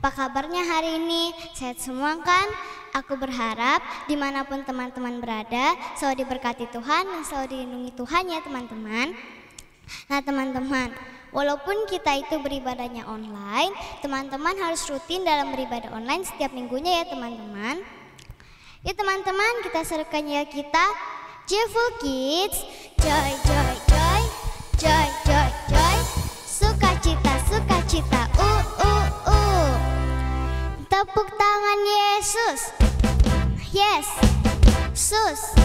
Apa kabarnya hari ini? Sehat semua kan? Aku berharap dimanapun teman-teman berada selalu diberkati Tuhan dan selalu dilindungi Tuhan ya teman-teman. Nah teman-teman, walaupun kita itu beribadahnya online, teman-teman harus rutin dalam beribadah online setiap minggunya ya teman-teman. Ya teman-teman, kita serukan ya kita Joyful Kids, joy joy joy, joy joy joy, sukacita sukacita, tepuk tangan Yesus, yes, sus,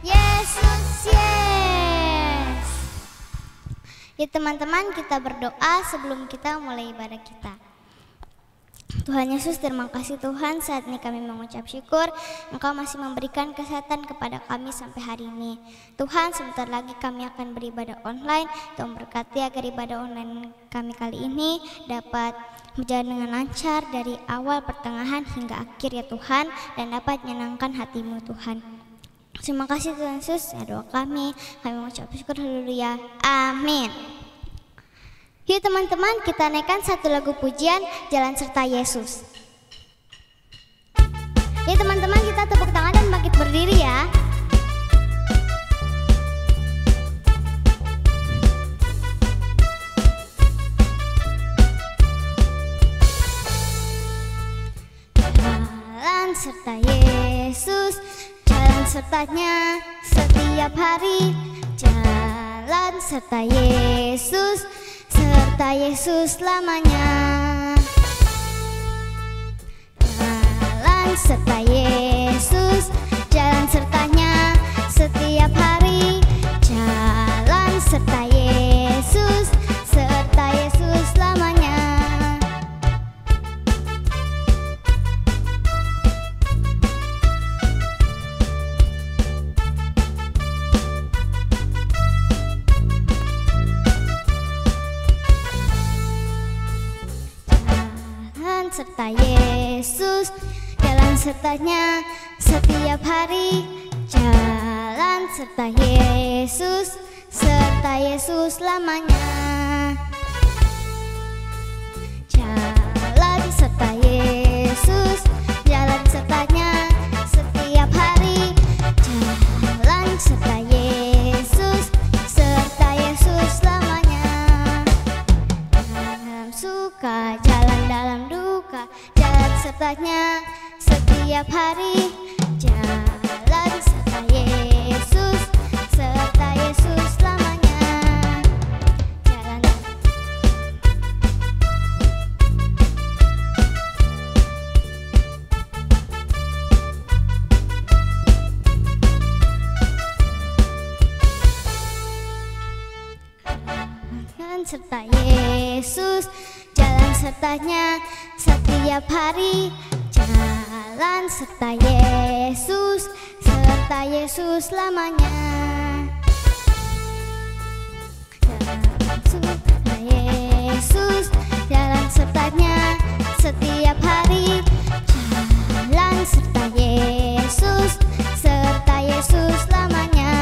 Yesus, yes. Ya teman-teman, kita berdoa sebelum kita mulai ibadah kita. Tuhan Yesus, terima kasih Tuhan, saat ini kami mengucap syukur Engkau masih memberikan kesehatan kepada kami sampai hari ini. Tuhan, sebentar lagi kami akan beribadah online. Tuhan berkati agar ibadah online kami kali ini dapat berjalan dengan lancar dari awal, pertengahan hingga akhir ya Tuhan, dan dapat menyenangkan hati-Mu Tuhan. Terima kasih Tuhan Yesus, ya doa kami mengucap syukur, haleluya, amin. Yuk teman-teman, kita naikkan satu lagu pujian, Jalan Serta Yesus. Ya teman-teman, kita tepuk tangan dan bangkit berdiri ya. Jalan serta Yesus, jalan sertanya setiap hari. Jalan serta Yesus, serta Yesus lamanya. Jalan serta Yesus, jalan sertanya setiap hari. Jalan serta Yesus, serta Yesus lamanya. Serta Yesus, jalan sertanya setiap hari. Jalan serta Yesus, serta Yesus lamanya. Jalan serta Yesus, jalan sertanya setiap hari. Jalan serta Yesus, serta Yesus lamanya. Dalam suka, jalan dalam duka, jalan sertanya setiap hari. Jalan serta Yesus, serta Yesus lamanya. Jalan serta Yesus, jalan sertanya setiap hari. Jalan serta Yesus, serta Yesus lamanya. Jalan serta Yesus, jalan sertanya setiap hari. Jalan serta Yesus, serta Yesus lamanya.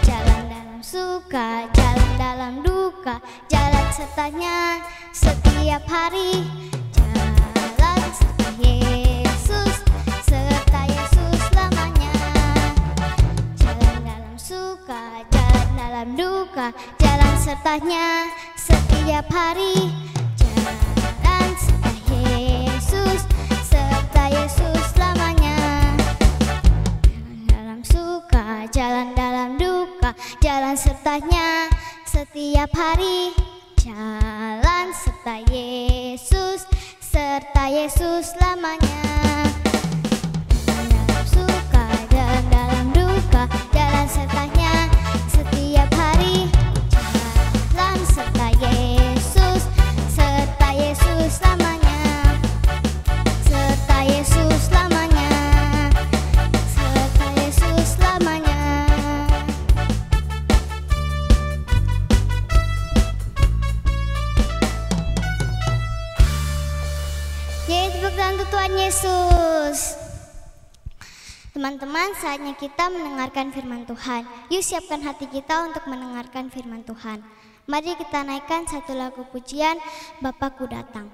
Jalan dalam suka, jalan dalam duka, jalan sertanya setiap hari. Jalan serta Yesus, serta Yesus lamanya. Jalan dalam suka, jalan dalam duka, jalan sertanya setiap hari. Jalan serta Yesus, serta Yesus lamanya. Jalan dalam suka, jalan dalam duka, jalan sertanya setiap hari. Jalan serta Yesus, serta Yesus lamanya. Jalan dalam suka, jalan dalam duka, jalan sertanya setiap hari. Jalan serta Yesus, serta Yesus lamanya. Serta Yesus lamanya. Serta Yesus lamanya. Untuk Tuhan Yesus. Teman-teman, saatnya kita mendengarkan firman Tuhan. Yuk siapkan hati kita untuk mendengarkan firman Tuhan. Mari kita naikkan satu lagu pujian, Bapakku Datang.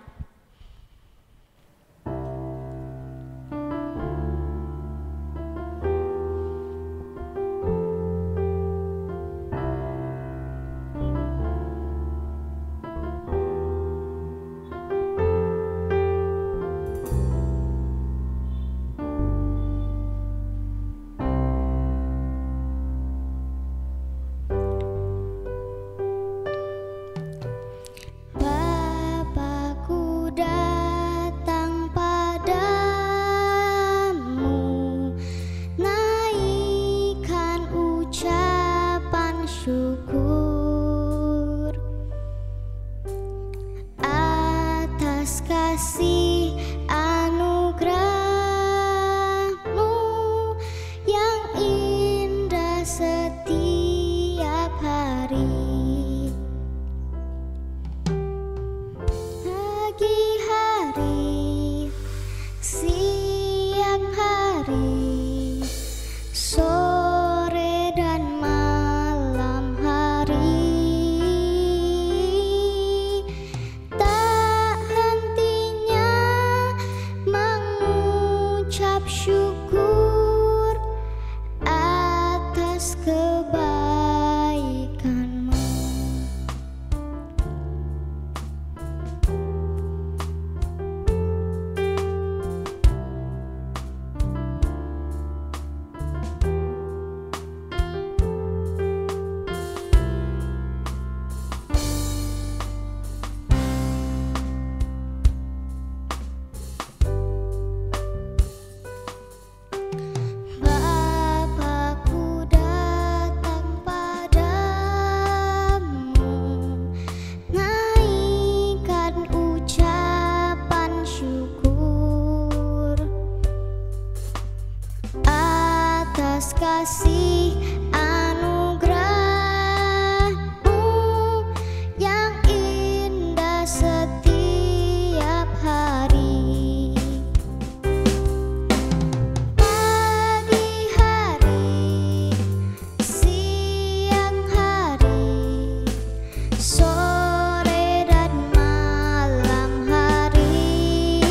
syukur atas kebaikan-Mu. Bapakku datang padamu, naikkan ucapan syukur atas kasih anugerah-Mu yang indah setiap hari. Pagi hari, siang hari, sore dan malam hari,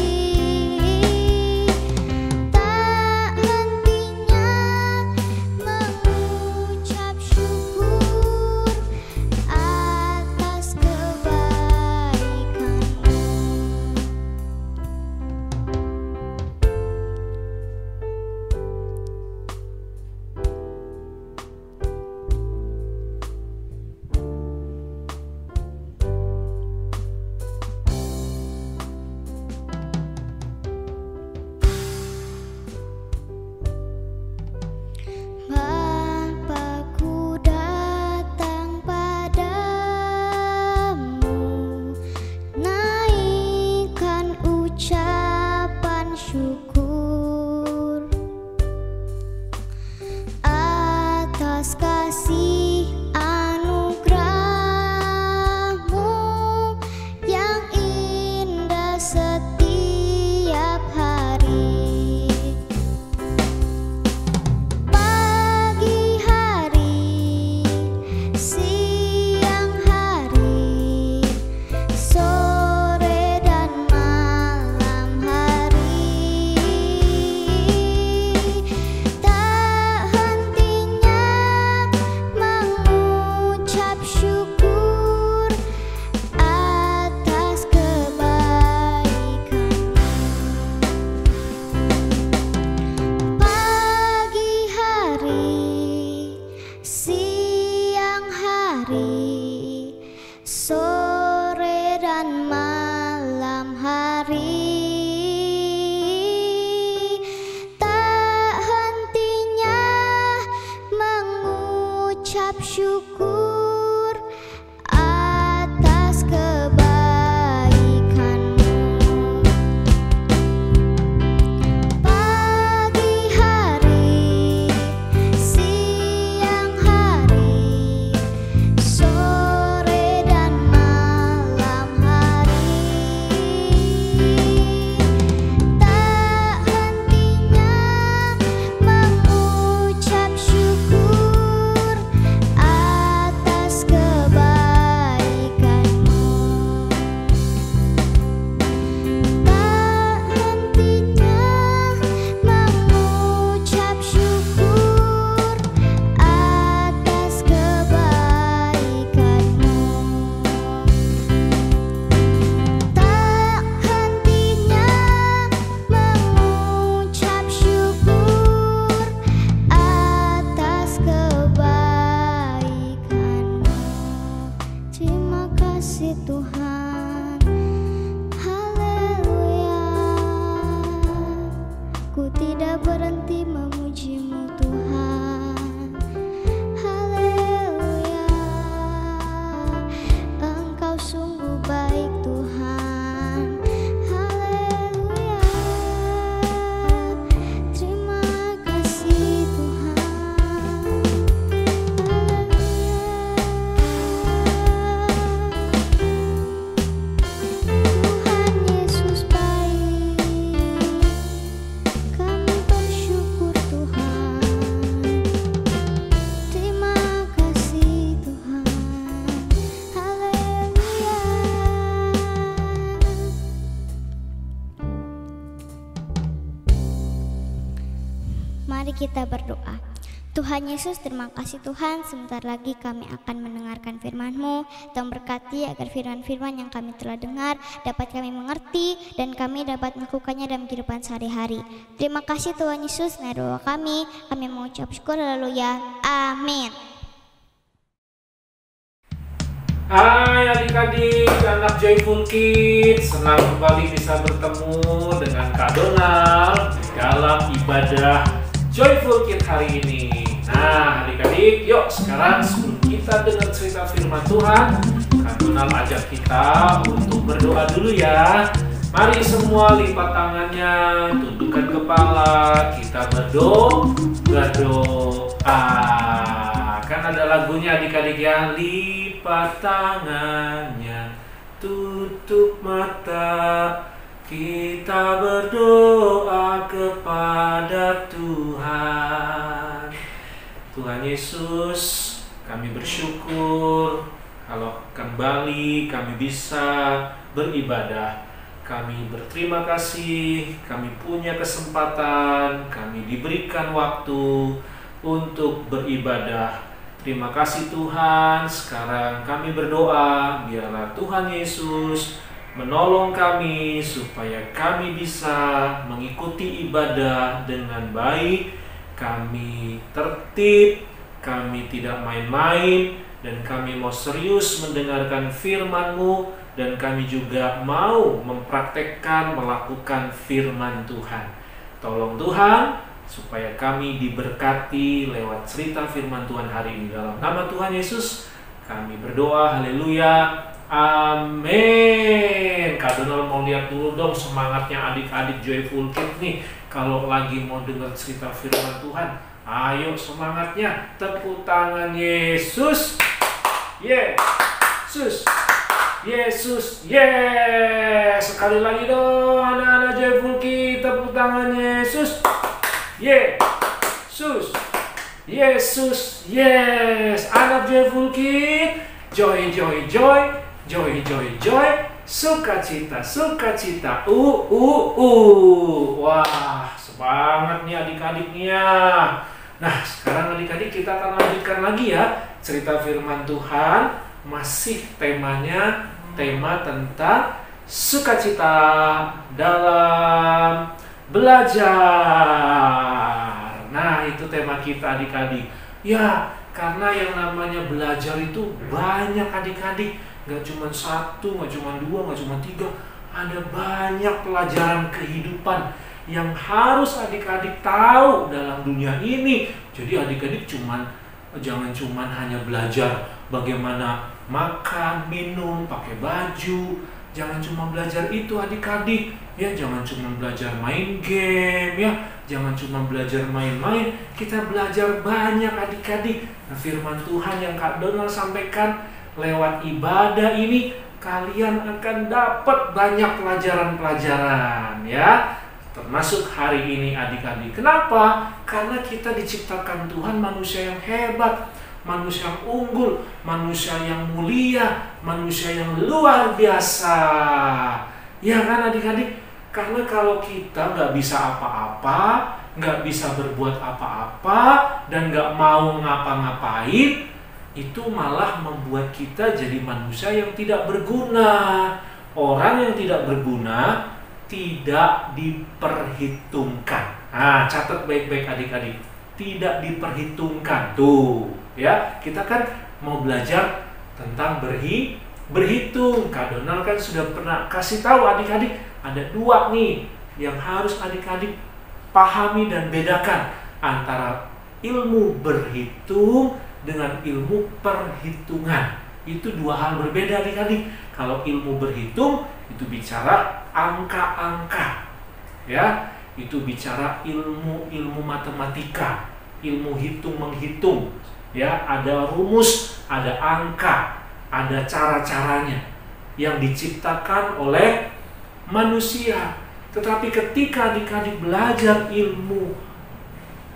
tak hentinya mengucap syukur atas kebaikan-Mu. Bapakku datang padamu, naikkan ucapan syukur atas kasih anugerah-Mu yang indah setiap hari. Pagi hari, siang hari, sore dan malam hari, tak hentinya mengucap syukur atas kebaikan-Mu. Pagi hari, siang hari, sore dan malam hari, tak hentinya mengucap syukur atas kebaikan-Mu. Pagi hari, siang hari, sore dan malam hari, tak hentinya mengucap syukur atas kebaikan-Mu. Tak hentinya mengucap syukur atas kebaikan-Mu. Tak hentinya mengucap syukur atas kebaikan-Mu. Terima kasih Tuhan, haleluya. Ku tidak berhenti memuji-Mu Tuhan, haleluya. Engkau sungguh baik Tuhan, haleluya. Terima kasih Tuhan, haleluya. Tuhan Yesus baik, kami bersyukur Tuhan. Mari kita berdoa. Tuhan Yesus, terima kasih Tuhan, sebentar lagi kami akan mendengarkan firman-Mu. Tuhan berkati agar firman-firman yang kami telah dengar dapat kami mengerti dan kami dapat melakukannya dalam kehidupan sehari-hari. Terima kasih Tuhan Yesus, mendengar doa kami mengucap syukur, haleluya, amin. Hai adik-adik, anak Joyful Kids, senang kembali bisa bertemu dengan Kak Donald dalam ibadah Joyful Kids hari ini. Nah adik-adik, yuk sekarang sebelum kita dengar cerita firman Tuhan, Kak Donald ajak kita untuk berdoa dulu ya. Mari semua lipat tangannya, tundukkan kepala, kita berdoa. Kan ada lagunya adik-adik ya, lipat tangannya, tutup mata, kita berdoa kepada Tuhan. Tuhan Yesus, kami bersyukur kalau kembali kami bisa beribadah. Kami berterima kasih, kami punya kesempatan, kami diberikan waktu untuk beribadah. Terima kasih Tuhan. Sekarang kami berdoa, biarlah Tuhan Yesus menolong kami supaya kami bisa mengikuti ibadah dengan baik. Kami tertib, kami tidak main-main, dan kami mau serius mendengarkan firman-Mu, dan kami juga mau mempraktekkan, melakukan firman Tuhan. Tolong Tuhan, supaya kami diberkati lewat cerita firman Tuhan hari ini. Dalam nama Tuhan Yesus, kami berdoa, haleluya, amin. Kak Donald mau lihat dulu dong semangatnya adik-adik Joyful Kids nih. Kalau lagi mau dengar cerita firman Tuhan, ayo semangatnya, tepuk tangan Yesus, Yesus, Yesus, sekali lagi dong anak-anak Joyful Kids, tepuk tangan Yesus, Yesus, Yesus, yes. Anak Joyful Kids, joy, joy, joy, joy, joy, joy, sukacita, sukacita, Wah, semangat nih adik-adiknya. Nah, sekarang adik-adik kita akan lanjutkan lagi ya cerita firman Tuhan. Masih temanya, tema tentang sukacita dalam belajar. Nah, itu tema kita adik-adik. Ya, karena yang namanya belajar itu banyak adik-adik. Gak cuma satu, gak cuma dua, gak cuma tiga. Ada banyak pelajaran kehidupan yang harus adik-adik tahu dalam dunia ini. Jadi adik-adik jangan cuma hanya belajar bagaimana makan, minum, pakai baju. Jangan cuma belajar itu adik-adik. Ya, jangan cuma belajar main game ya. Jangan cuma belajar main-main. Kita belajar banyak adik-adik. Nah, firman Tuhan yang Kak Donald sampaikan lewat ibadah ini, kalian akan dapat banyak pelajaran-pelajaran ya. Termasuk hari ini adik-adik. Kenapa? Karena kita diciptakan Tuhan manusia yang hebat, manusia yang unggul, manusia yang mulia, manusia yang luar biasa. Ya kan adik-adik? Karena kalau kita nggak bisa apa-apa, nggak bisa berbuat apa-apa, dan nggak mau ngapa-ngapain, itu malah membuat kita jadi manusia yang tidak berguna. Orang yang tidak berguna tidak diperhitungkan. Nah, catat baik-baik adik-adik. Tidak diperhitungkan. Tuh, ya. Kita kan mau belajar tentang berhitung. Kak Donald kan sudah pernah kasih tahu adik-adik, ada dua nih yang harus adik-adik pahami dan bedakan antara ilmu berhitung dengan ilmu perhitungan. Itu dua hal berbeda adik-adik. Kalau ilmu berhitung itu bicara angka-angka, ya, itu bicara ilmu matematika, ilmu hitung-menghitung, ya, ada rumus, ada angka, ada cara-caranya yang diciptakan oleh manusia. Tetapi ketika adik-adik belajar ilmu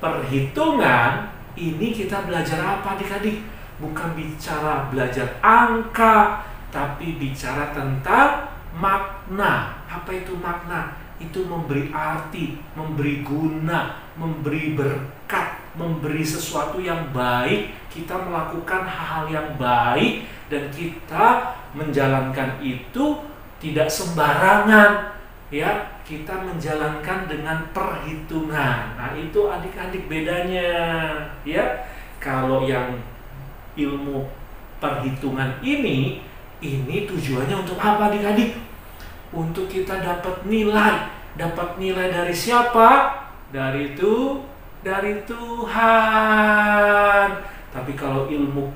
perhitungan, ini kita belajar apa adik-adik? Bukan bicara belajar angka, tapi bicara tentang makna. Apa itu makna? itu memberi arti, memberi guna, memberi berkat, memberi sesuatu yang baik. Kita melakukan hal-hal yang baik dan kita menjalankan itu tidak sembarangan, ya. Kita menjalankan dengan perhitungan. Nah, itu adik-adik bedanya, ya. Kalau yang ilmu perhitungan ini tujuannya untuk apa adik-adik? Untuk kita dapat nilai. Dapat nilai dari siapa? Dari Tuhan. Tapi kalau ilmu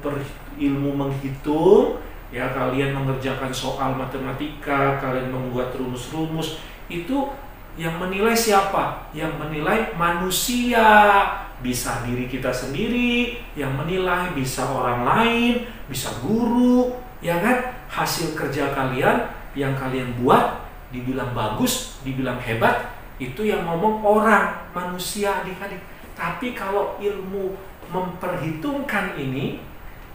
menghitung, ya, kalian mengerjakan soal matematika, kalian membuat rumus-rumus, itu yang menilai siapa? Yang menilai manusia. Bisa diri kita sendiri yang menilai, bisa orang lain, bisa guru, ya kan? Hasil kerja kalian yang kalian buat dibilang bagus, dibilang hebat, itu yang ngomong orang, manusia, adik-adik. Tapi kalau ilmu memperhitungkan ini,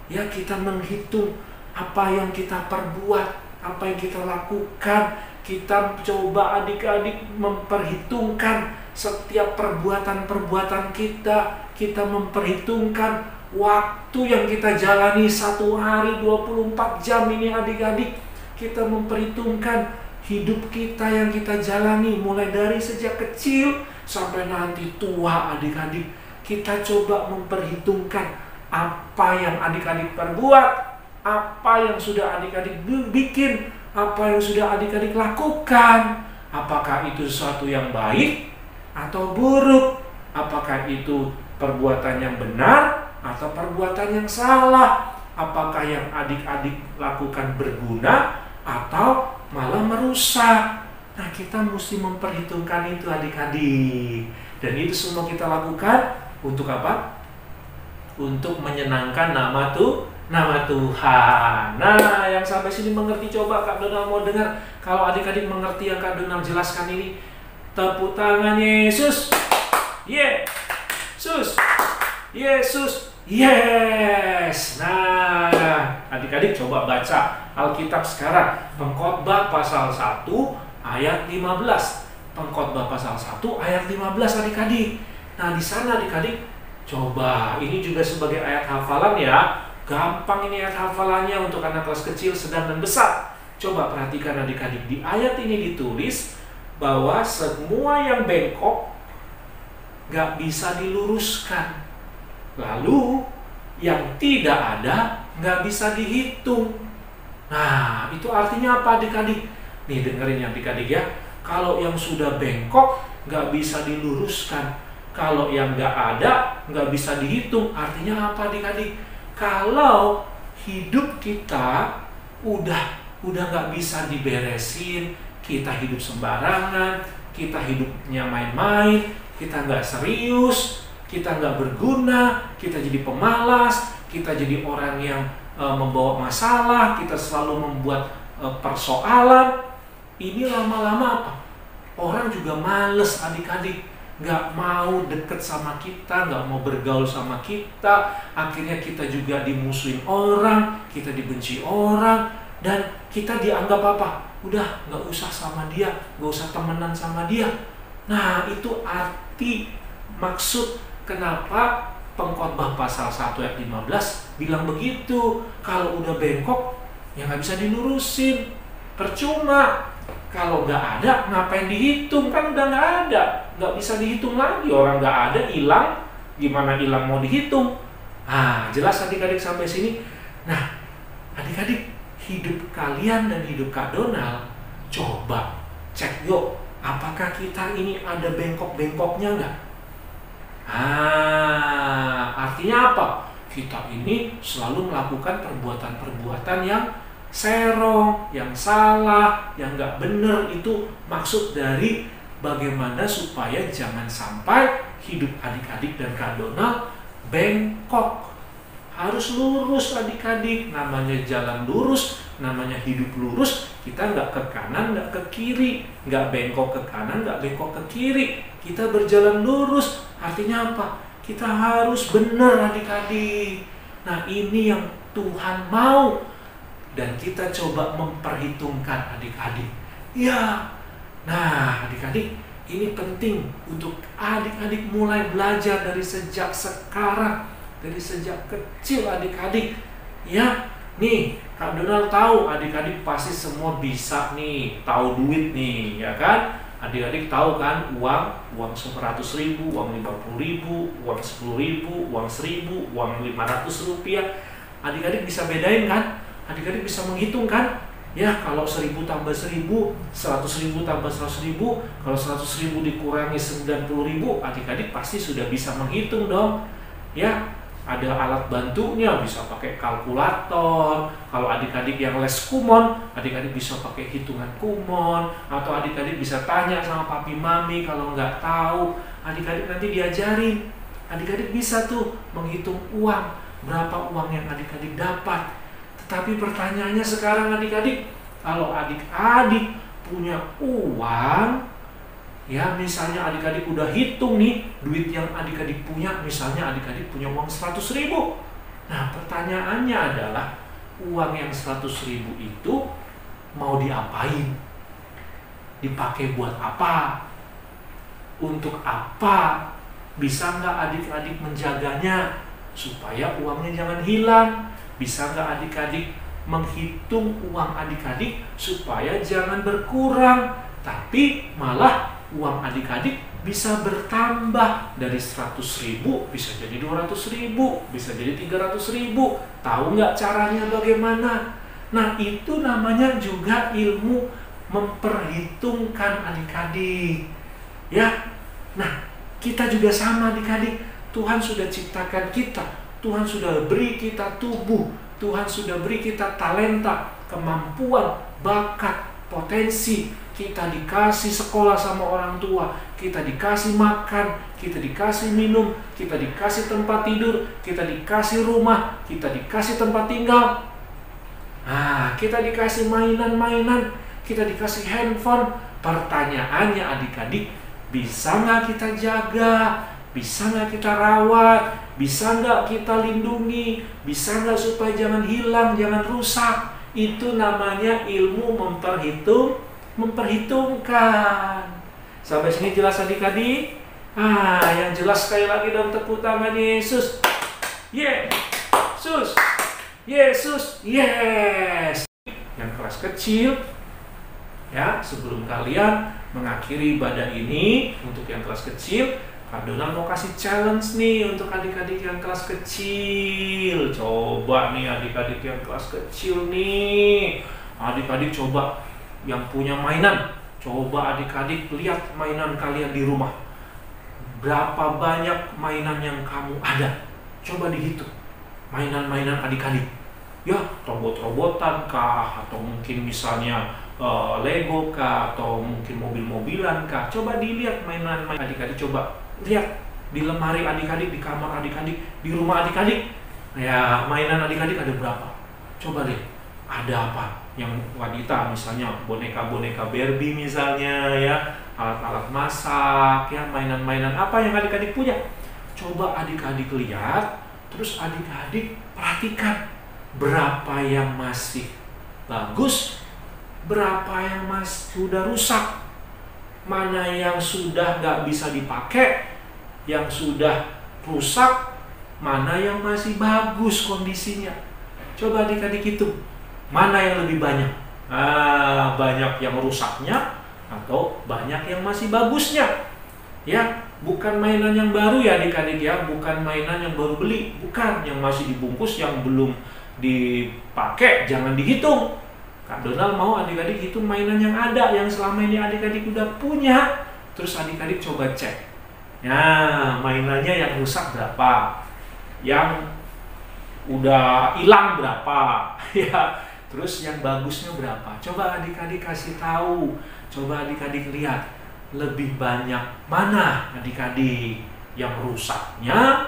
ya, kita menghitung apa yang kita perbuat, apa yang kita lakukan. Kita coba adik-adik memperhitungkan setiap perbuatan-perbuatan kita. Kita memperhitungkan waktu yang kita jalani 1 hari 24 jam ini adik-adik. Kita memperhitungkan hidup kita yang kita jalani mulai dari sejak kecil sampai nanti tua adik-adik. Kita coba memperhitungkan apa yang adik-adik perbuat, apa yang sudah adik-adik bikin, apa yang sudah adik-adik lakukan. Apakah itu sesuatu yang baik atau buruk? Apakah itu perbuatan yang benar atau perbuatan yang salah? Apakah yang adik-adik lakukan berguna atau malah merusak? Nah, kita mesti memperhitungkan itu adik-adik. Dan itu semua kita lakukan untuk apa? Untuk menyenangkan nama Tuhan. Nah, yang sampai sini mengerti, coba Kak Donald mau dengar. Kalau adik-adik mengerti yang Kak Donald jelaskan ini, tepuk tangan Yesus. Yesus. Yesus. Yes. Nah, adik-adik coba baca Alkitab sekarang. Pengkhotbah pasal 1 ayat 15. Pengkhotbah pasal 1 ayat 15 adik-adik. Nah, di sana adik-adik coba, ini juga sebagai ayat hafalan ya. Gampang ini ayat hafalannya untuk anak kelas kecil, sedang, dan besar. Coba perhatikan adik-adik. Di ayat ini ditulis bahwa semua yang bengkok gak bisa diluruskan. Lalu yang tidak ada gak bisa dihitung. Nah, itu artinya apa adik-adik? Nih dengerin ya adik-adik ya. Kalau yang sudah bengkok gak bisa diluruskan. Kalau yang gak ada gak bisa dihitung. Artinya apa adik-adik? Kalau hidup kita udah gak bisa diberesin, kita hidup sembarangan, kita hidupnya main-main, kita gak serius, kita gak berguna, kita jadi pemalas, kita jadi orang yang membawa masalah, kita selalu membuat persoalan. Ini lama-lama apa? Orang juga males adik-adik, gak mau deket sama kita, gak mau bergaul sama kita. Akhirnya kita juga dimusuhin orang, kita dibenci orang, dan kita dianggap apa? Udah gak usah sama dia, gak usah temenan sama dia. Nah, itu arti maksud kenapa Pengkhotbah pasal 1 ayat 15 bilang begitu. Kalau udah bengkok, ya gak bisa dilurusin, percuma. Kalau nggak ada, ngapain dihitung? Kan udah nggak ada, nggak bisa dihitung lagi. Orang nggak ada, hilang, gimana hilang mau dihitung? Nah, jelas adik-adik sampai sini. Nah, adik-adik, hidup kalian dan hidup Kak Donald, coba cek yuk, apakah kita ini ada bengkok-bengkoknya nggak? Artinya apa? Kita ini selalu melakukan perbuatan-perbuatan yang serong, yang salah, yang nggak bener. Itu maksud dari bagaimana supaya jangan sampai hidup adik-adik dan Kak Donald bengkok. Harus lurus adik-adik. Namanya jalan lurus, namanya hidup lurus. Kita nggak ke kanan, nggak ke kiri, nggak bengkok ke kanan, nggak bengkok ke kiri. Kita berjalan lurus. Artinya apa? Kita harus benar adik-adik. Nah, ini yang Tuhan mau. Dan kita coba memperhitungkan adik-adik. Ya, Nah, adik-adik, ini penting untuk adik-adik mulai belajar dari sejak sekarang, dari sejak kecil adik-adik. Ya, nih Kak Donald tahu adik-adik pasti semua bisa nih, tahu duit nih, ya kan? Adik-adik tahu kan uang 100.000, uang 50.000, uang 10.000, uang 1.000, uang 500 rupiah. Adik-adik bisa bedain kan? Adik-adik bisa menghitung kan? Ya, kalau 1.000 tambah 1.000, 100.000 tambah 100.000, kalau 100.000 dikurangi 90.000, adik-adik pasti sudah bisa menghitung dong. Ya, ada alat bantunya, bisa pakai kalkulator. Kalau adik-adik yang les kumon, adik-adik bisa pakai hitungan kumon. Atau adik-adik bisa tanya sama papi mami kalau nggak tahu. Adik-adik nanti diajarin. Adik-adik bisa tuh menghitung uang, berapa uang yang adik-adik dapat. Tetapi pertanyaannya sekarang adik-adik, kalau adik-adik punya uang, ya misalnya adik-adik udah hitung nih duit yang adik-adik punya, misalnya adik-adik punya uang 100.000. Nah pertanyaannya adalah uang yang 100.000 itu mau diapain? Dipakai buat apa? Untuk apa? Bisa nggak adik-adik menjaganya supaya uangnya jangan hilang? Bisa nggak adik-adik menghitung uang adik-adik supaya jangan berkurang, tapi malah uang adik-adik bisa bertambah dari 100.000 bisa jadi 200.000, bisa jadi 300.000. Tahu nggak caranya bagaimana? Nah itu namanya juga ilmu memperhitungkan adik-adik. Ya, nah kita juga sama adik-adik. Tuhan sudah ciptakan kita, Tuhan sudah beri kita tubuh, Tuhan sudah beri kita talenta, kemampuan, bakat, potensi. Kita dikasih sekolah sama orang tua, kita dikasih makan, kita dikasih minum, kita dikasih tempat tidur, kita dikasih rumah, kita dikasih tempat tinggal. Nah, kita dikasih mainan-mainan, kita dikasih handphone. Pertanyaannya adik-adik, bisa nggak kita jaga? Bisa nggak kita rawat? Bisa nggak kita lindungi? Bisa nggak supaya jangan hilang, jangan rusak? Itu namanya ilmu memperhitungkan. Sampai sini jelas adik-adik? Yang jelas sekali lagi dong, tepuk tangan Yesus. Yesus, Yesus, yes. Yang kelas kecil, ya sebelum kalian mengakhiri ibadah ini, untuk yang kelas kecil, Kak Donald mau kasih challenge nih untuk adik-adik yang kelas kecil. Coba nih adik-adik yang kelas kecil nih, adik-adik coba yang punya mainan, coba adik-adik lihat mainan kalian di rumah. Berapa banyak mainan yang kamu ada? Coba dihitung mainan-mainan adik-adik. Ya, robot-robotan kah, atau mungkin misalnya Lego kah, atau mungkin mobil-mobilan kah. Coba dilihat mainan adik-adik, coba lihat di lemari adik-adik, di kamar adik-adik, di rumah adik-adik. Ya, mainan adik-adik ada berapa? Coba lihat, ada apa? Yang wanita misalnya boneka-boneka Barbie misalnya, ya, alat-alat masak, ya, mainan-mainan apa yang adik-adik punya. Coba adik-adik lihat, terus adik-adik perhatikan berapa yang masih bagus, berapa yang masih sudah rusak, mana yang sudah nggak bisa dipakai, yang sudah rusak, mana yang masih bagus kondisinya. Coba adik-adik hitung, mana yang lebih banyak? Banyak yang rusaknya atau banyak yang masih bagusnya? Ya, bukan mainan yang baru ya adik-adik ya, bukan mainan yang baru beli, bukan, yang masih dibungkus, yang belum dipakai jangan dihitung. Kak Donald mau adik-adik hitung mainan yang ada, yang selama ini adik-adik udah punya. Terus adik-adik coba cek, ya mainannya yang rusak berapa, yang udah hilang berapa, ya, terus yang bagusnya berapa. Coba adik-adik kasih tahu, coba adik-adik lihat lebih banyak mana adik-adik, yang rusaknya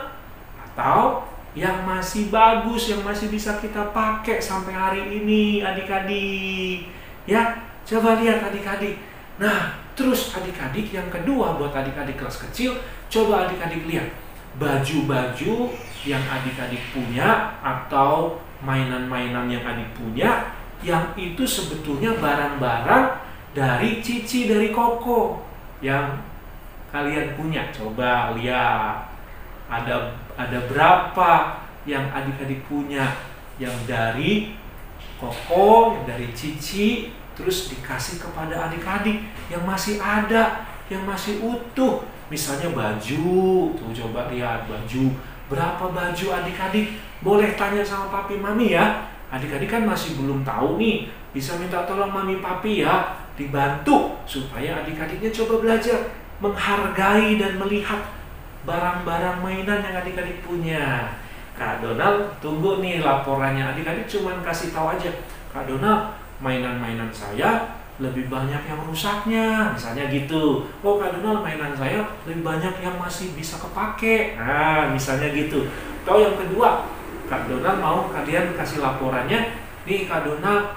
atau yang masih bagus, yang masih bisa kita pakai sampai hari ini adik-adik. Ya, coba lihat adik-adik. Nah, terus adik-adik yang kedua buat adik-adik kelas kecil, coba adik-adik lihat baju-baju yang adik-adik punya atau mainan-mainan yang adik punya, yang itu sebetulnya barang-barang dari cici, dari koko yang kalian punya? Coba lihat. Ada berapa yang adik-adik punya yang dari koko, yang dari cici, terus dikasih kepada adik-adik yang masih ada, yang masih utuh. Misalnya baju, tuh coba lihat baju. Berapa baju adik-adik? Boleh tanya sama papi mami ya. Adik-adik kan masih belum tahu nih, bisa minta tolong mami papi ya, dibantu supaya adik-adiknya coba belajar menghargai dan melihat barang-barang mainan yang adik-adik punya. Kak Donald tunggu nih laporannya. Adik-adik cuman kasih tahu aja, Kak Donald, mainan-mainan saya lebih banyak yang rusaknya, misalnya gitu. Oh, Kak Donald, mainan saya lebih banyak yang masih bisa kepake. Nah, misalnya gitu. Atau yang kedua, Kak Donald mau kalian kasih laporannya, nih Kak Donald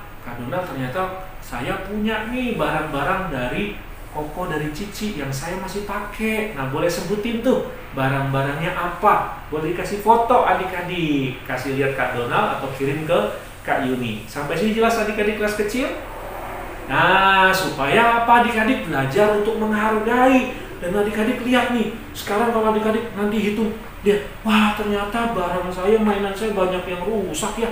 ternyata saya punya nih barang-barang dari koko, dari cici yang saya masih pakai. Nah, boleh sebutin tuh barang-barangnya apa. Boleh dikasih foto adik-adik. Kasih lihat Kak Donald atau kirim ke Kak Yuni. Sampai sini jelas adik-adik kelas kecil? Nah, supaya apa? Adik-adik belajar untuk menghargai. Dan adik-adik lihat nih, sekarang kalau adik-adik nanti hitung, dia, wah ternyata barang saya, mainan saya banyak yang rusak ya.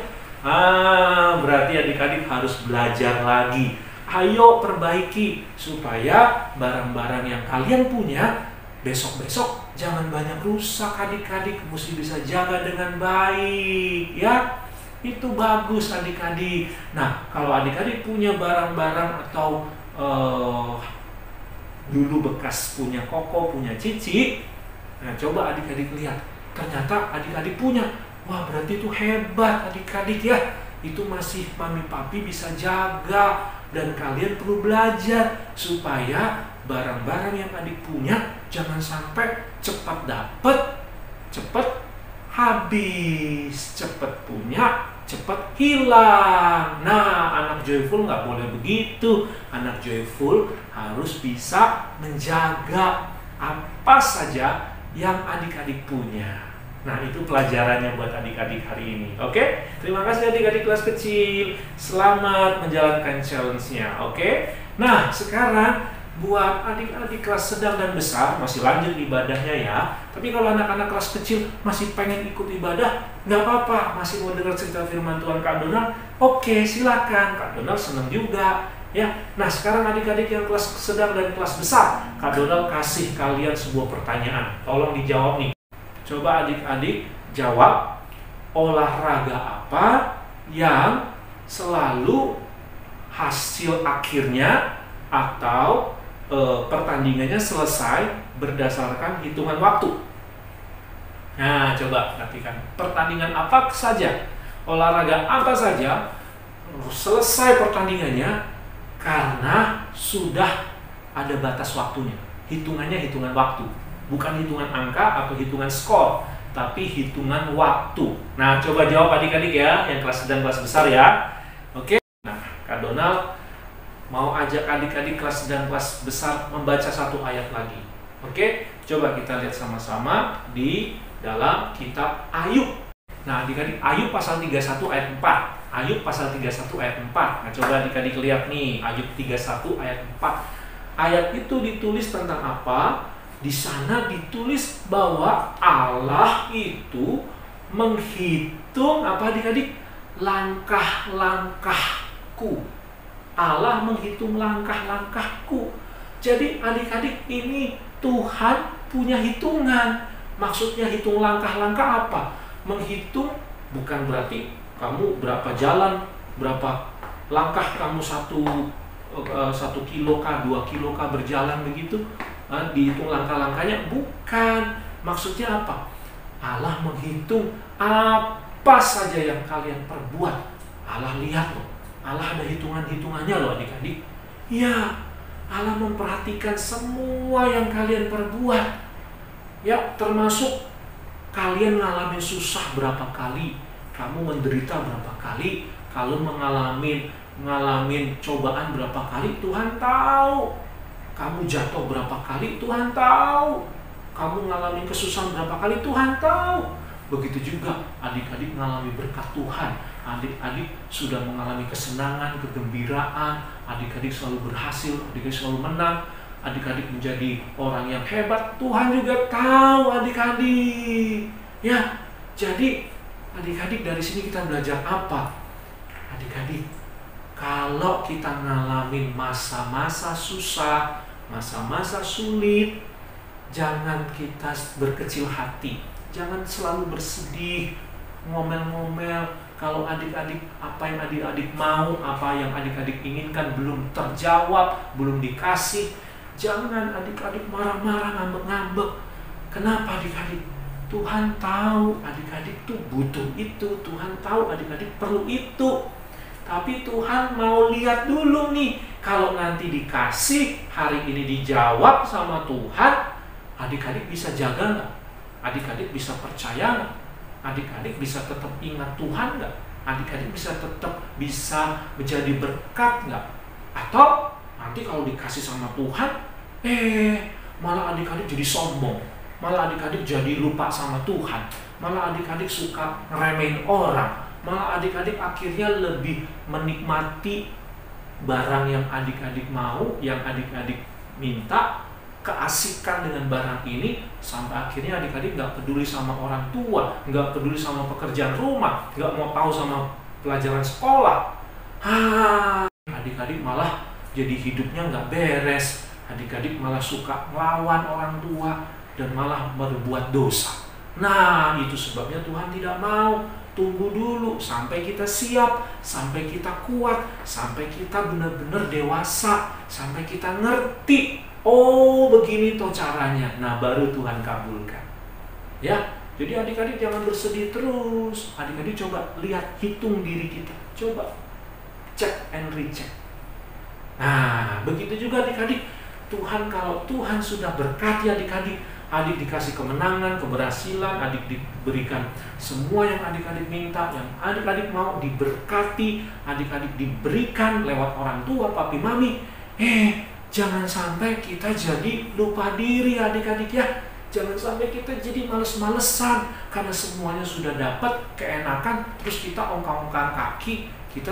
Berarti adik-adik harus belajar lagi. Ayo perbaiki supaya barang-barang yang kalian punya besok-besok jangan banyak rusak. Adik-adik mesti bisa jaga dengan baik ya. Itu bagus adik-adik. Nah, kalau adik-adik punya barang-barang atau dulu bekas punya koko, punya cici, nah coba adik-adik lihat, ternyata adik-adik punya. Wah, berarti itu hebat adik-adik ya. Itu masih mami papi bisa jaga. Dan kalian perlu belajar supaya barang-barang yang adik punya jangan sampai cepat dapat, cepat habis, cepat punya, cepat hilang. Nah, anak joyful nggak boleh begitu. Anak joyful harus bisa menjaga apa saja yang adik-adik punya. Nah, itu pelajarannya buat adik-adik hari ini. Oke? Terima kasih adik-adik kelas kecil. Selamat menjalankan challenge-nya. Oke? Nah, sekarang buat adik-adik kelas sedang dan besar, masih lanjut ibadahnya ya. Tapi kalau anak-anak kelas kecil masih pengen ikut ibadah, nggak apa-apa. Masih mau dengar cerita firman Tuhan Kak Donald? Oke, silakan. Kak Donald senang juga. Ya, nah sekarang adik-adik yang kelas sedang dan kelas besar, Kak Donald kasih kalian sebuah pertanyaan. Tolong dijawab nih. Coba adik-adik jawab, olahraga apa yang selalu hasil akhirnya atau pertandingannya selesai berdasarkan hitungan waktu. Nah, coba perhatikan. Pertandingan apa saja, olahraga apa saja selesai pertandingannya karena sudah ada batas waktunya. Hitungannya hitungan waktu. Bukan hitungan angka atau hitungan skor, tapi hitungan waktu. Nah, coba jawab adik-adik ya, yang kelas sedang kelas besar ya. Oke. Nah, Kak Donald mau ajak adik-adik kelas sedang kelas besar membaca satu ayat lagi. Oke, coba kita lihat sama-sama di dalam kitab Ayub. Nah, adik-adik, Ayub pasal 31 ayat 4. Ayub pasal 31 ayat 4. Nah, coba adik-adik lihat nih, Ayub 31 ayat 4. Ayat itu ditulis tentang apa? Di sana ditulis bahwa Allah itu menghitung apa adik-adik? Langkah-langkahku. Allah menghitung langkah-langkahku. Jadi adik-adik, ini Tuhan punya hitungan. Maksudnya hitung langkah-langkah apa? Menghitung bukan berarti kamu berapa jalan, berapa langkah kamu satu kilo kah, 2 kilo kah berjalan begitu. Dihitung langkah-langkahnya, bukan. Maksudnya apa? Allah menghitung apa saja yang kalian perbuat. Allah lihat loh, Allah ada hitungannya loh adik-adik. Ya, Allah memperhatikan semua yang kalian perbuat. Ya, termasuk kalian ngalamin susah berapa kali, kamu menderita berapa kali, kalau ngalamin cobaan berapa kali, Tuhan tahu. Kamu jatuh berapa kali, Tuhan tahu. Kamu ngalamin kesusahan berapa kali, Tuhan tahu. Begitu juga adik-adik mengalami berkat Tuhan. Adik-adik sudah mengalami kesenangan, kegembiraan. Adik-adik selalu berhasil, adik-adik selalu menang. Adik-adik menjadi orang yang hebat. Tuhan juga tahu adik-adik. Ya, jadi adik-adik dari sini kita belajar apa? Adik-adik, kalau kita ngalamin masa-masa susah, masa-masa sulit, jangan kita berkecil hati. Jangan selalu bersedih, ngomel-ngomel. Kalau adik-adik, apa yang adik-adik mau, apa yang adik-adik inginkan belum terjawab, belum dikasih, jangan adik-adik marah-marah, ngambek-ngambek. Kenapa adik-adik? Tuhan tahu adik-adik tuh butuh itu. Tuhan tahu adik-adik perlu itu. Tapi Tuhan mau lihat dulu nih. Kalau nanti dikasih, hari ini dijawab sama Tuhan, adik-adik bisa jaga nggak? Adik-adik bisa percaya nggak? Adik-adik bisa tetap ingat Tuhan nggak? Adik-adik bisa tetap bisa menjadi berkat nggak? Atau nanti kalau dikasih sama Tuhan, malah adik-adik jadi sombong, malah adik-adik jadi lupa sama Tuhan, malah adik-adik suka ngeremehin orang, malah adik-adik akhirnya lebih menikmati barang yang adik-adik mau, yang adik-adik minta, keasikan dengan barang ini, sampai akhirnya adik-adik nggak peduli sama orang tua, nggak peduli sama pekerjaan rumah, nggak mau tahu sama pelajaran sekolah. Adik-adik malah jadi hidupnya nggak beres. Adik-adik malah suka melawan orang tua dan malah berbuat dosa. Nah, itu sebabnya Tuhan tidak mau. Tunggu dulu sampai kita siap, sampai kita kuat, sampai kita benar-benar dewasa, sampai kita ngerti. Oh, begini toh caranya. Nah, baru Tuhan kabulkan. Ya, jadi adik-adik jangan bersedih terus. Adik-adik coba lihat, hitung diri kita. Coba check and recheck. Nah, begitu juga adik-adik. Tuhan, kalau Tuhan sudah berkati adik-adik, adik dikasih kemenangan, keberhasilan, adik diberikan semua yang adik-adik minta, yang adik-adik mau diberkati, adik-adik diberikan lewat orang tua, papi, mami. Jangan sampai kita jadi lupa diri adik-adik ya. Jangan sampai kita jadi males-malesan karena semuanya sudah dapat, keenakan, terus kita ongkang-ongkang kaki, kita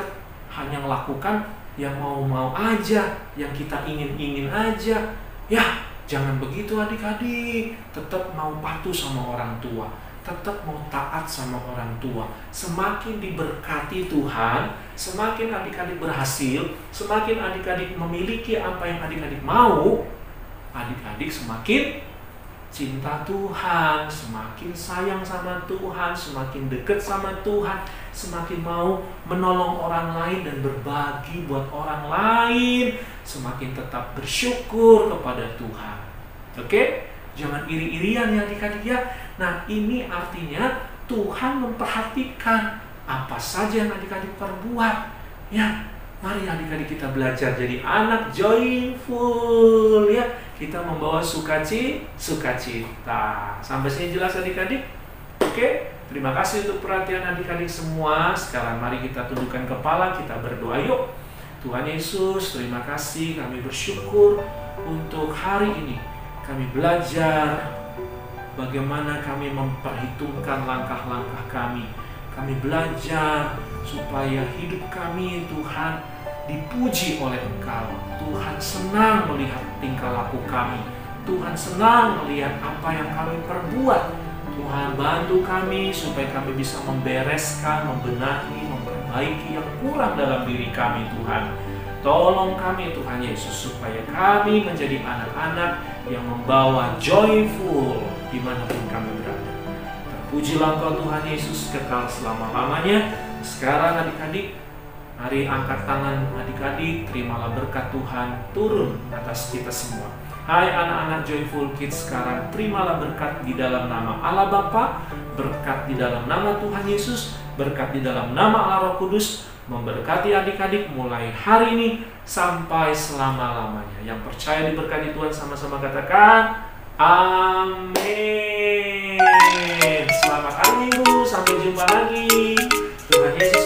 hanya melakukan yang mau-mau aja, yang kita ingin-ingin aja. Ya, jangan begitu adik-adik. Tetap mau patuh sama orang tua, tetap mau taat sama orang tua. Semakin diberkati Tuhan, semakin adik-adik berhasil, semakin adik-adik memiliki apa yang adik-adik mau, adik-adik semakin cinta Tuhan, semakin sayang sama Tuhan, semakin dekat sama Tuhan, semakin mau menolong orang lain dan berbagi buat orang lain, semakin tetap bersyukur kepada Tuhan. Oke? Jangan iri-irian ya adik-adik ya. Nah, ini artinya Tuhan memperhatikan apa saja yang adik-adik perbuat. Ya, mari adik-adik kita belajar jadi anak joyful ya. Kita membawa sukacita. Sampai sini jelas adik-adik? Oke, terima kasih untuk perhatian adik-adik semua. Sekarang mari kita tundukkan kepala, kita berdoa yuk. Tuhan Yesus, terima kasih, kami bersyukur untuk hari ini. Kami belajar bagaimana kami memperhitungkan langkah-langkah kami. Kami belajar supaya hidup kami, Tuhan, dipuji oleh Engkau. Tuhan senang melihat tingkah laku kami. Tuhan senang melihat apa yang kami perbuat. Tuhan, bantu kami supaya kami bisa membereskan, membenahi, memperbaiki yang kurang dalam diri kami, Tuhan. Tolong kami, Tuhan Yesus, supaya kami menjadi anak-anak yang membawa joyful dimanapun kami berada. Terpujilah Engkau Tuhan Yesus kekal selama-lamanya. Sekarang adik-adik, mari angkat tangan adik-adik, terimalah berkat Tuhan turun atas kita semua. Hai anak-anak Joyful Kids, sekarang terimalah berkat di dalam nama Allah Bapa, berkat di dalam nama Tuhan Yesus, berkat di dalam nama Allah Roh Kudus, memberkati adik-adik mulai hari ini sampai selama-lamanya. Yang percaya diberkati Tuhan sama-sama katakan amin. Selamat hari Minggu, sampai jumpa lagi. Tuhan Yesus